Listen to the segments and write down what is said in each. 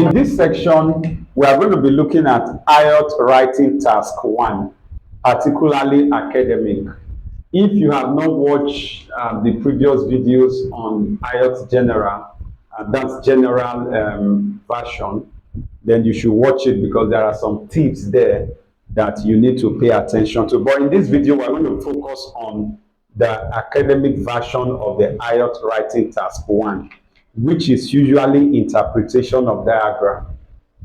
in this section, we are going to be looking at IELTS writing task 1, particularly academic. If you have not watched the previous videos on IELTS general, that's general version, then you should watch it because there are some tips there that you need to pay attention to. But in this video, we're going to focus on the academic version of the IELTS writing task 1, which is usually interpretation of diagram.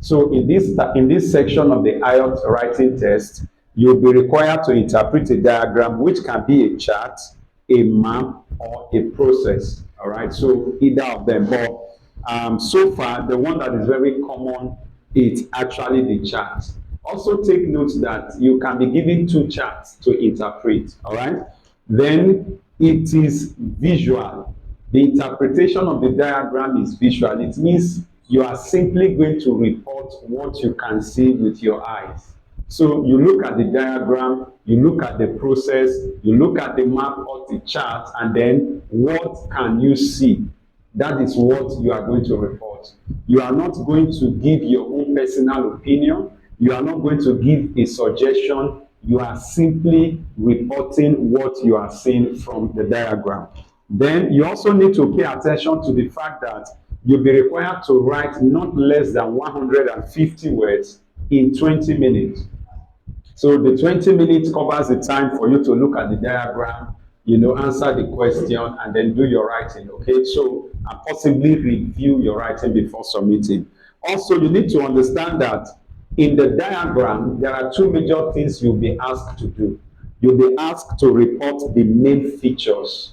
So in this section of the IELTS writing test, you'll be required to interpret a diagram, which can be a chart, a map, or a process. All right, so either of them. But so far, the one that is very common is actually the chart. Also take note that you can be given 2 charts to interpret. All right, then it is visual. The interpretation of the diagram is visual. It means you are simply going to report what you can see with your eyes. So you look at the diagram, you look at the process, you look at the map or the chart, and then what can you see? That is what you are going to report. You are not going to give your own personal opinion. You are not going to give a suggestion. You are simply reporting what you are seeing from the diagram. Then you also need to pay attention to the fact that you'll be required to write not less than 150 words in 20 minutes. So the 20 minutes covers the time for you to look at the diagram, answer the question, and then do your writing, okay? So, and possibly review your writing before submitting. Also, you need to understand that in the diagram, there are 2 major things you'll be asked to do. You'll be asked to report the main features.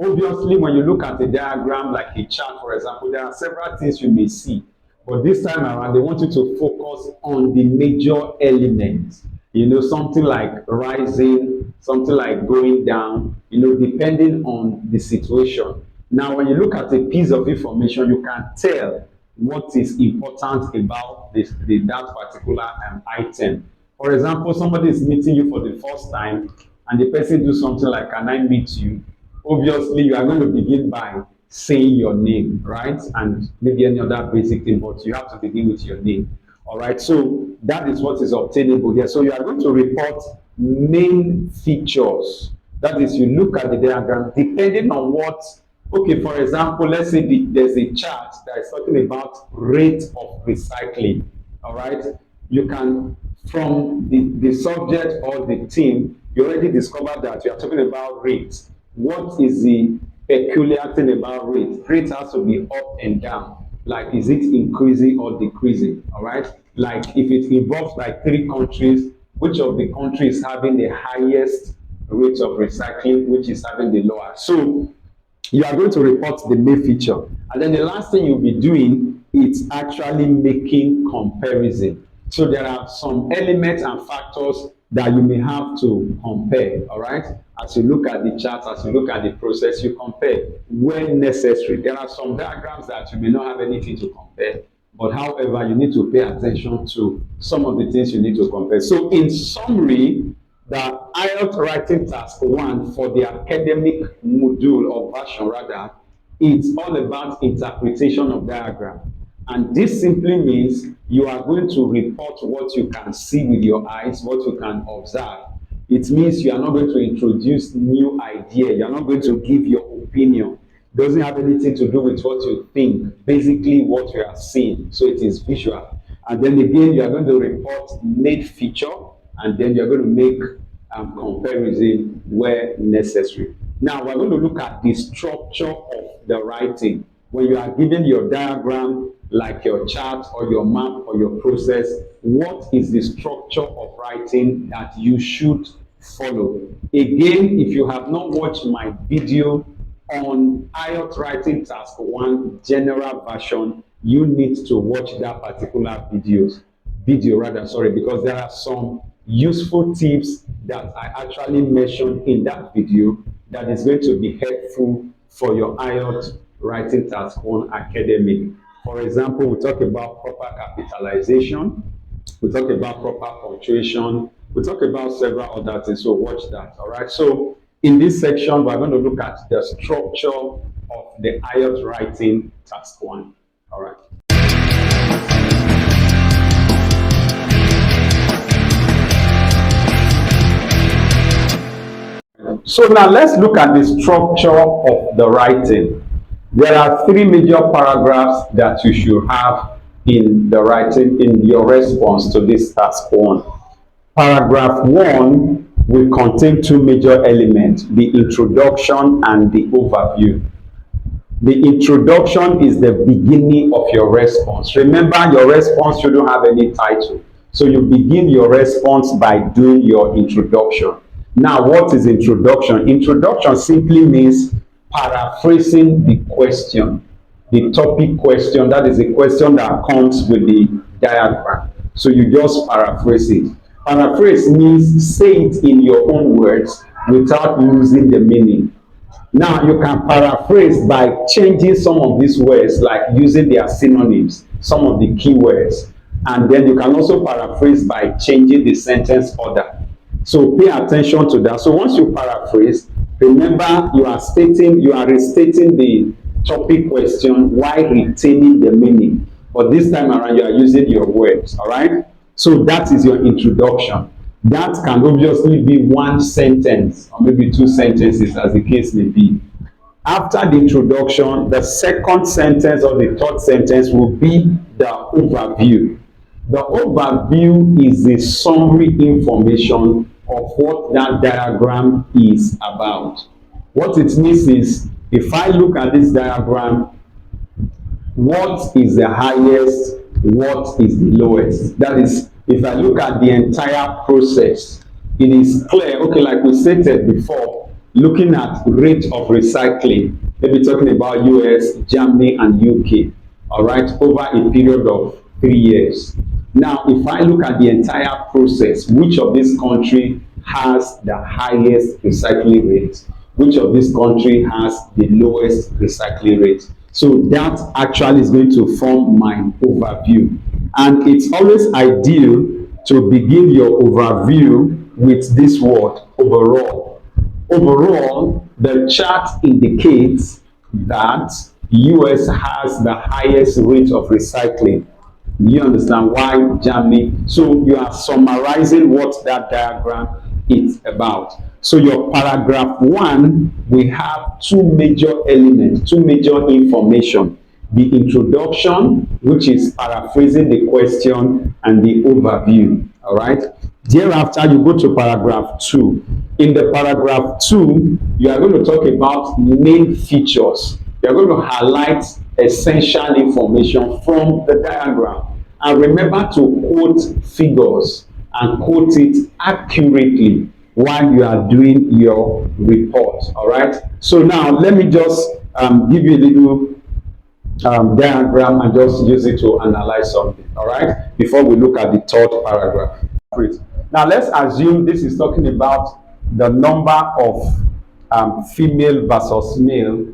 Obviously, when you look at a diagram like a chart, for example, there are several things you may see. But this time around, they want you to focus on the major elements. Something like rising, something like going down, depending on the situation. Now, when you look at a piece of information, you can tell what is important about that particular item. For example, somebody is meeting you for the first time, and the person do something like, "Can I meet you?" Obviously, you are going to begin by saying your name, right? And maybe any other basic thing, but you have to begin with your name. All right, so that is what is obtainable there. So you are going to report main features. That is, you look at the diagram, depending on what, okay, for example, let's say there's a chart that is talking about rate of recycling. All right, you can, from the subject or the theme, you already discovered that you are talking about rates. What is the peculiar thing about rate? Rate has to be up and down. Like, is it increasing or decreasing? All right. Like, if it involves like 3 countries, which of the countries having the highest rate of recycling, which is having the lower? So you are going to report the main feature, and then the last thing you'll be doing is actually making comparison. So there are some elements and factors that you may have to compare. All right. As you look at the chart, as you look at the process, you compare when necessary. There are some diagrams that you may not have anything to compare, but however, you need to pay attention to some of the things you need to compare. So in summary, the IELTS writing task 1 for the academic module or version rather, it's all about interpretation of diagram. And this simply means you are going to report what you can see with your eyes, what you can observe. It means you are not going to introduce new idea. You are not going to give your opinion. It doesn't have anything to do with what you think. Basically, what you are seeing. So it is visual. And then again, you are going to report main feature, and then you are going to make comparison where necessary. Now, we're going to look at the structure of the writing. When you are given your diagram, like your chart or your map or your process, what is the structure of writing that you should follow? Again, if you have not watched my video on IELTS writing task 1 general version, you need to watch that particular video, because there are some useful tips that I actually mentioned in that video that is going to be helpful for your IELTS writing task 1 academic. For example, we talk about proper capitalization, we talk about proper punctuation, we talk about several other things, so watch that. All right, so in this section, we're going to look at the structure of the IELTS writing task 1. All right. So now let's look at the structure of the writing. There are three major paragraphs that you should have in the writing in your response to this task one. Paragraph one will contain two major elements, the introduction and the overview. The introduction is the beginning of your response. Remember, your response shouldn't have any title. So you begin your response by doing your introduction. Now, what is introduction? Introduction simply means paraphrasing the question, the topic question. That is the question that comes with the diagram. So you just paraphrase it. Paraphrase means say it in your own words without losing the meaning. Now you can paraphrase by changing some of these words, like using their synonyms, some of the keywords, and then you can also paraphrase by changing the sentence order. So pay attention to that. So once you paraphrase, remember you are restating the topic question while retaining the meaning. But this time around, you are using your words. All right. So that is your introduction. That can obviously be one sentence or maybe two sentences, as the case may be. After the introduction, the second sentence or the third sentence will be the overview. The overview is the summary information of what that diagram is about. What it means is, if I look at this diagram, what is the highest, what is the lowest? That is, if I look at the entire process, it is clear, okay, like we stated before, looking at rate of recycling, maybe talking about US, Germany, and UK, all right, over a period of 3 years. Now, if I look at the entire process, which of this country has the highest recycling rate? Which of this country has the lowest recycling rate? So that actually is going to form my overview. And it's always ideal to begin your overview with this word, overall. Overall, the chart indicates that US has the highest rate of recycling. You understand why Germany? So you are summarizing what that diagram is about. So your paragraph one, we have two major elements, two major information. The introduction, which is paraphrasing the question, and the overview. All right. Thereafter, you go to paragraph two. In the paragraph two, you are going to talk about main features. You are going to highlight essential information from the diagram. And remember to quote figures and quote it accurately while you are doing your report. All right. So now let me just give you a little diagram and just use it to analyze something. All right. Before we look at the third paragraph. Now let's assume this is talking about the number of female versus male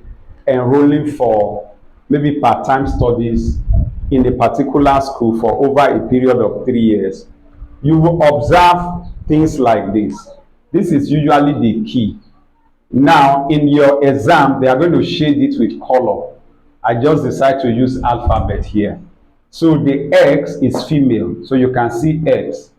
enrolling for maybe part-time studies in a particular school for over a period of 3 years. You will observe things like this. This is usually the key. Now, in your exam, they are going to shade it with color. I just decide to use alphabet here. So the X is female, so you can see X.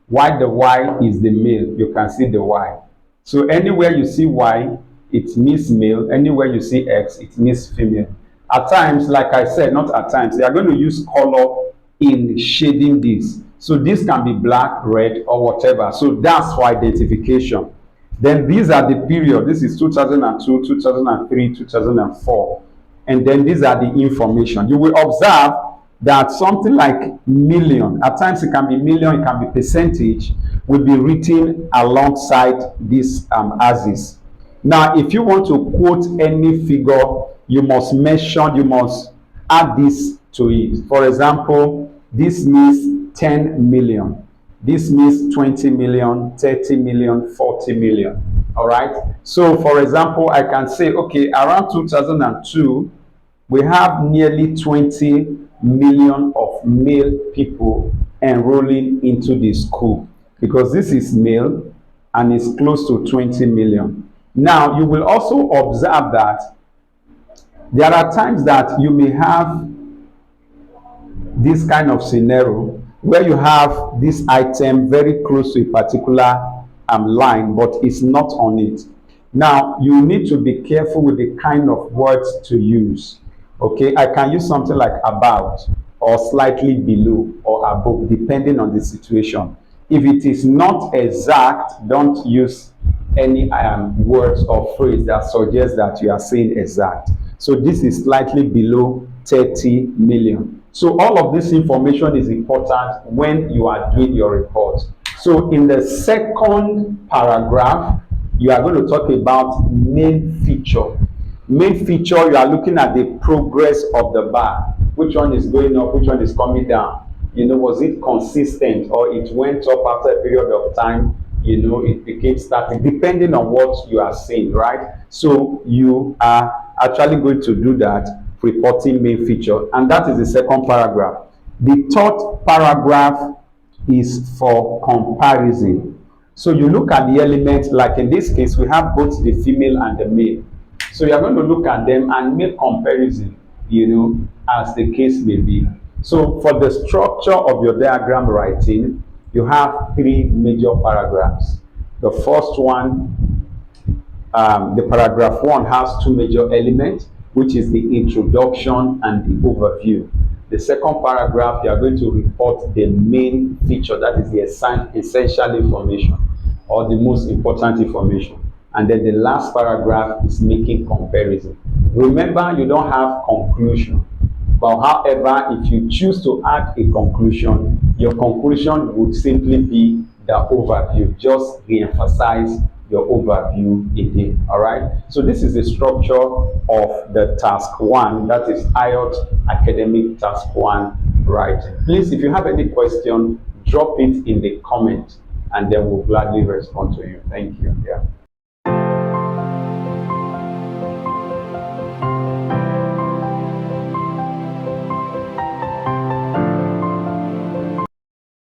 While the Y is the male, you can see the Y. So anywhere you see Y, it means male. Anywhere you see X, it means female. At times, like I said, not at times, they are going to use color in shading this. So this can be black, red, or whatever. So that's for identification. Then these are the period. This is 2002, 2003, 2004. And then these are the information. You will observe that something like million, at times it can be million, it can be percentage, will be written alongside this axis. Now, if you want to quote any figure, you must mention, you must add this to it. For example, this means 10 million. This means 20 million, 30 million, 40 million. All right. So, for example, I can say, okay, around 2002, we have nearly 20 million of male people enrolling into the school, because this is male and it's close to 20 million. Now, you will also observe that there are times that you may have this kind of scenario where you have this item very close to a particular line, but it's not on it. Now, you need to be careful with the kind of words to use. Okay, I can use something like about or slightly below or above, depending on the situation. If it is not exact, don't use any words or phrase that suggests that you are saying exact. So this is slightly below 30 million. So all of this information is important when you are doing your report. So in the second paragraph, you are going to talk about main feature. Main feature, you are looking at the progress of the bar. Which one is going up, which one is coming down? You know, was it consistent or it went up after a period of time? You know, it became static, depending on what you are saying, right? So you are actually going to do that, reporting main feature. And that is the second paragraph. The third paragraph is for comparison. So you look at the elements, like in this case, we have both the female and the male. So you are going to look at them and make comparison, you know, as the case may be. So for the structure of your diagram writing, you have three major paragraphs. The first one, the paragraph one, has two major elements, which is the introduction and the overview. The second paragraph, you are going to report the main feature, that is the essential information or the most important information. And then the last paragraph is making comparison. Remember, you don't have conclusion. But however, if you choose to add a conclusion, your conclusion would simply be the overview. Just re-emphasize your overview again. All right. So this is the structure of the task one. That is IELTS academic task one. Right. Please, if you have any question, drop it in the comment, and then we'll gladly respond to you. Thank you. Yeah.